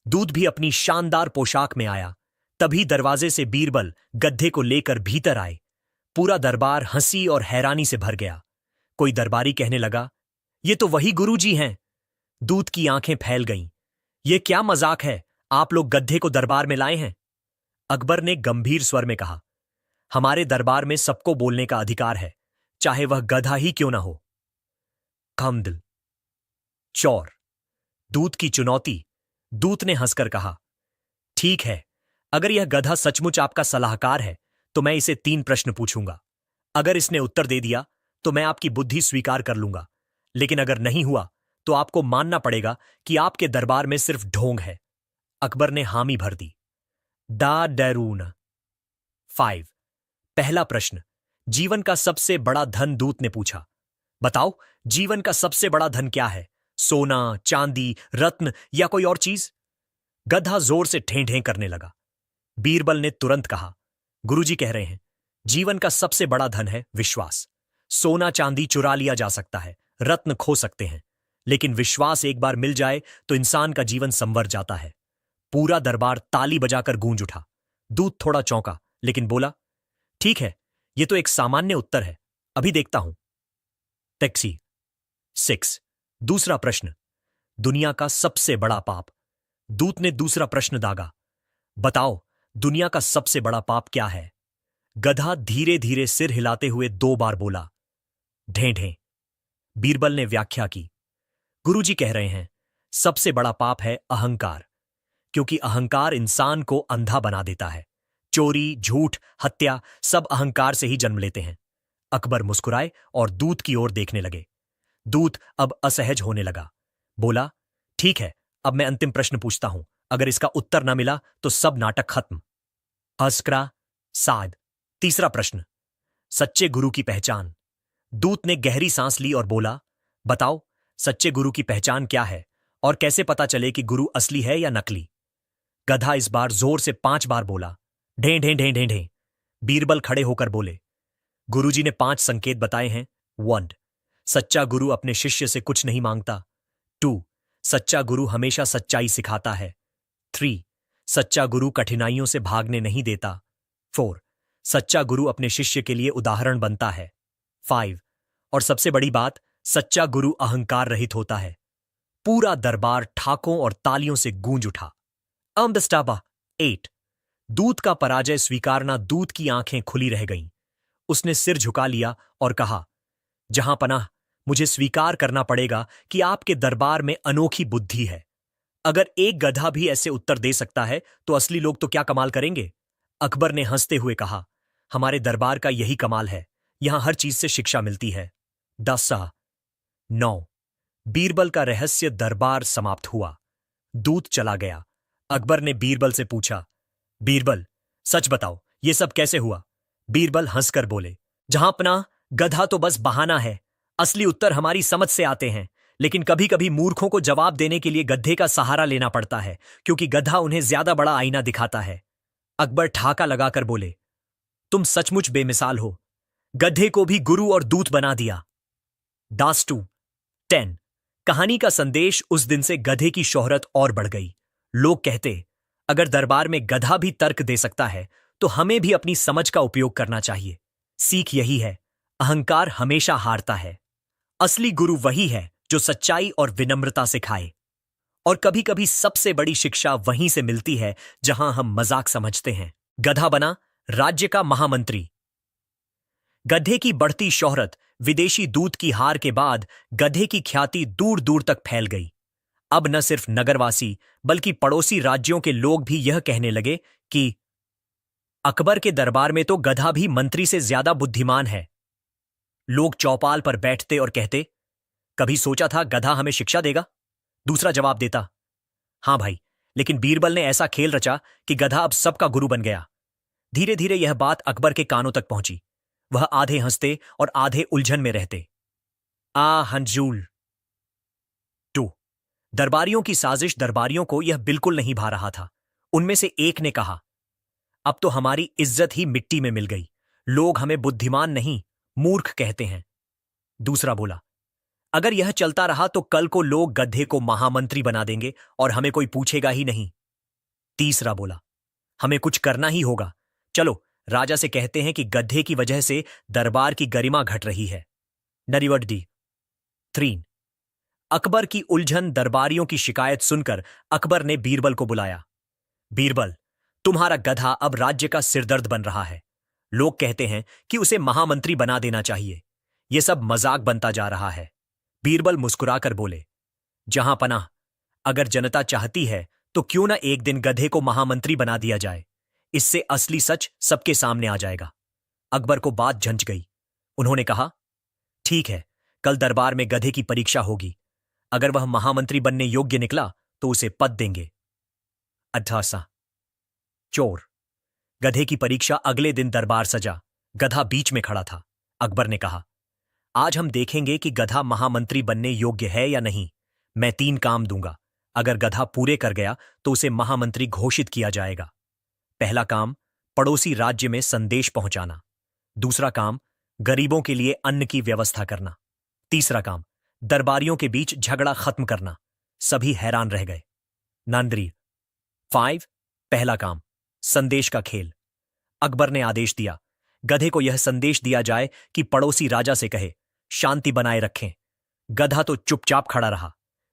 दूत भी अपनी शानदार पोशाक में आया। तभी दरवाजे से बीरबल गधे को लेकर भीतर आए। पूरा दरबार हंसी और हैरानी से भर गया। कोई दरबारी कहने लगा, ये तो वही गुरुजी हैं। दूत की आंखें फैल गईं। ये क्या मजाक है? आप लोग गधे को दरबार में लाए हैं? अकबर ने गंभीर स्वर में कहा, हमारे दरबार में सबको बोलने का अधिकार है, चाहे वह गधा ही क्यों ना हो। कामदिल चौर। दूत की चुनौती। दूत ने हंसकर कहा, ठीक है, अगर यह गधा सचमुच आपका सलाहकार है तो मैं इसे 3 प्रश्न पूछूंगा। अगर इसने उत्तर दे दिया तो मैं आपकी बुद्धि स्वीकार कर लूंगा, लेकिन अगर नहीं हुआ तो आपको मानना पड़ेगा कि आपके दरबार में सिर्फ ढोंग है। अकबर ने हामी भर दी। दा डैरून 5 पहला प्रश्न। जीवन का सबसे बड़ा धन। दूत ने पूछा। बताओ, जीवन का सबसे बड़ा धन क्या है? सोना, चांदी, रत्न या कोई और चीज? गधा जोर से ठें ठें करने लगा। बीरबल ने तुरंत कहा, गुरुजी कह रहे हैं, जीवन का सबसे बड़ा धन है विश्वास। सोना चांदी चुरा लिया जा सकता है, रत्न खो सकते हैं, लेकिन विश्वास एक बार मिल जाए तो इंसान का जीवन संवर जाता है। पूरा दरबार ताली बजाकर गूंज उठा। दूत थोड़ा चौंका, लेकिन बोला, ठीक है, यह तो एक सामान्य उत्तर है, अभी देखता हूं। टैक्सी 6। दूसरा प्रश्न, दुनिया का सबसे बड़ा पाप। दूत ने दूसरा प्रश्न दागा, बताओ, दुनिया का सबसे बड़ा पाप क्या है? गधा धीरे धीरे सिर हिलाते हुए 2 बार बोला, ढें ढें। बीरबल ने व्याख्या की, गुरुजी कह रहे हैं, सबसे बड़ा पाप है अहंकार, क्योंकि अहंकार इंसान को अंधा बना देता है। चोरी, झूठ, हत्या सब अहंकार से ही जन्म लेते हैं। अकबर मुस्कुराए और दूत की ओर देखने लगे। दूत अब असहज होने लगा। बोला, ठीक है, अब मैं अंतिम प्रश्न पूछता हूं, अगर इसका उत्तर न मिला तो सब नाटक खत्म। अस्करा साद। तीसरा प्रश्न, सच्चे गुरु की पहचान। दूत ने गहरी सांस ली और बोला, बताओ, सच्चे गुरु की पहचान क्या है और कैसे पता चले कि गुरु असली है या नकली? गधा इस बार जोर से 5 बार बोला, ढें ढें ढें ढें ढें। बीरबल खड़े होकर बोले, गुरुजी ने 5 संकेत बताए हैं। 1, सच्चा गुरु अपने शिष्य से कुछ नहीं मांगता। 2, सच्चा गुरु हमेशा सच्चाई सिखाता है। 3, सच्चा गुरु कठिनाइयों से भागने नहीं देता। 4, सच्चा गुरु अपने शिष्य के लिए उदाहरण बनता है। 5, और सबसे बड़ी बात, सच्चा गुरु अहंकार रहित होता है। पूरा दरबार ठाकों और तालियों से गूंज उठा। अम्बस्टाबा 8। दूत का पराजय स्वीकारना। दूत की आंखें खुली रह गईं। उसने सिर झुका लिया और कहा, जहां पनाह, मुझे स्वीकार करना पड़ेगा कि आपके दरबार में अनोखी बुद्धि है। अगर एक गधा भी ऐसे उत्तर दे सकता है तो असली लोग तो क्या कमाल करेंगे? अकबर ने हंसते हुए कहा, हमारे दरबार का यही कमाल है, यहां हर चीज से शिक्षा मिलती है। 10 9। बीरबल का रहस्य दरबार समाप्त हुआ। दूत चला गया। अकबर ने बीरबल से पूछा, बीरबल, सच बताओ, ये सब कैसे हुआ? बीरबल हंसकर बोले, जहां पनाह, गधा तो बस बहाना है। असली उत्तर हमारी समझ से आते हैं, लेकिन कभी कभी मूर्खों को जवाब देने के लिए गधे का सहारा लेना पड़ता है, क्योंकि गधा उन्हें ज्यादा बड़ा आईना दिखाता है। अकबर ठाका लगाकर बोले, तुम सचमुच बेमिसाल हो। गधे को भी गुरु और दूत बना दिया। दास 2 10। कहानी का संदेश, उस दिन से गधे की शोहरत और बढ़ गई। लोग कहते, अगर दरबार में गधा भी तर्क दे सकता है तो हमें भी अपनी समझ का उपयोग करना चाहिए। सीख यही है, अहंकार हमेशा हारता है। असली गुरु वही है जो सच्चाई और विनम्रता सिखाए। और कभी कभी सबसे बड़ी शिक्षा वहीं से मिलती है जहां हम मजाक समझते हैं। गधा बना राज्य का महामंत्री। गधे की बढ़ती शोहरत, विदेशी दूत की हार के बाद गधे की ख्याति दूर दूर तक फैल गई। अब न सिर्फ नगरवासी बल्कि पड़ोसी राज्यों के लोग भी यह कहने लगे कि अकबर के दरबार में तो गधा भी मंत्री से ज्यादा बुद्धिमान है। लोग चौपाल पर बैठते और कहते, कभी सोचा था गधा हमें शिक्षा देगा? दूसरा जवाब देता, हां भाई, लेकिन बीरबल ने ऐसा खेल रचा कि गधा अब सबका गुरु बन गया। धीरे धीरे यह बात अकबर के कानों तक पहुंची। वह आधे हंसते और आधे उलझन में रहते। हंजूल 2। दरबारियों की साजिश। दरबारियों को यह बिल्कुल नहीं भा रहा था। उनमें से एक ने कहा, अब तो हमारी इज्जत ही मिट्टी में मिल गई। लोग हमें बुद्धिमान नहीं, मूर्ख कहते हैं। दूसरा बोला, अगर यह चलता रहा तो कल को लोग गधे को महामंत्री बना देंगे और हमें कोई पूछेगा ही नहीं। तीसरा बोला, हमें कुछ करना ही होगा। चलो, राजा से कहते हैं कि गधे की वजह से दरबार की गरिमा घट रही है। नरिवड्डी 3। अकबर की उलझन। दरबारियों की शिकायत सुनकर अकबर ने बीरबल को बुलाया। बीरबल, तुम्हारा गधा अब राज्य का सिरदर्द बन रहा है। लोग कहते हैं कि उसे महामंत्री बना देना चाहिए। यह सब मजाक बनता जा रहा है। बीरबल मुस्कुराकर बोले, जहां पनाह, अगर जनता चाहती है तो क्यों ना एक दिन गधे को महामंत्री बना दिया जाए। इससे असली सच सबके सामने आ जाएगा। अकबर को बात झंझ गई। उन्होंने कहा, ठीक है, कल दरबार में गधे की परीक्षा होगी। अगर वह महामंत्री बनने योग्य निकला तो उसे पद देंगे। 18। चोर। गधे की परीक्षा। अगले दिन दरबार सजा। गधा बीच में खड़ा था। अकबर ने कहा, आज हम देखेंगे कि गधा महामंत्री बनने योग्य है या नहीं। मैं 3 काम दूंगा। अगर गधा पूरे कर गया तो उसे महामंत्री घोषित किया जाएगा। पहला काम, पड़ोसी राज्य में संदेश पहुंचाना। दूसरा काम, गरीबों के लिए अन्न की व्यवस्था करना। तीसरा काम, दरबारियों के बीच झगड़ा खत्म करना। सभी हैरान रह गए। नंदरी 5। पहला काम, संदेश का खेल। अकबर ने आदेश दिया, गधे को यह संदेश दिया जाए कि पड़ोसी राजा से कहे, शांति बनाए रखें। गधा तो चुपचाप खड़ा रहा।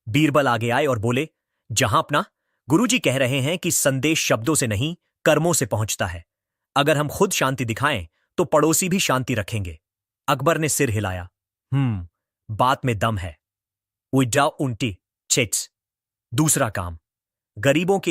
बीरबल आगे आए और बोले, जहां अपना, गुरुजी कह रहे हैं कि संदेश शब्दों से नहीं, कर्मों से पहुंचता है। अगर हम खुद शांति दिखाएं तो पड़ोसी भी शांति रखेंगे। अकबर ने सिर हिलाया। बात में दम है। उइडा उंटी चिट्स। दूसरा काम, गरीबों के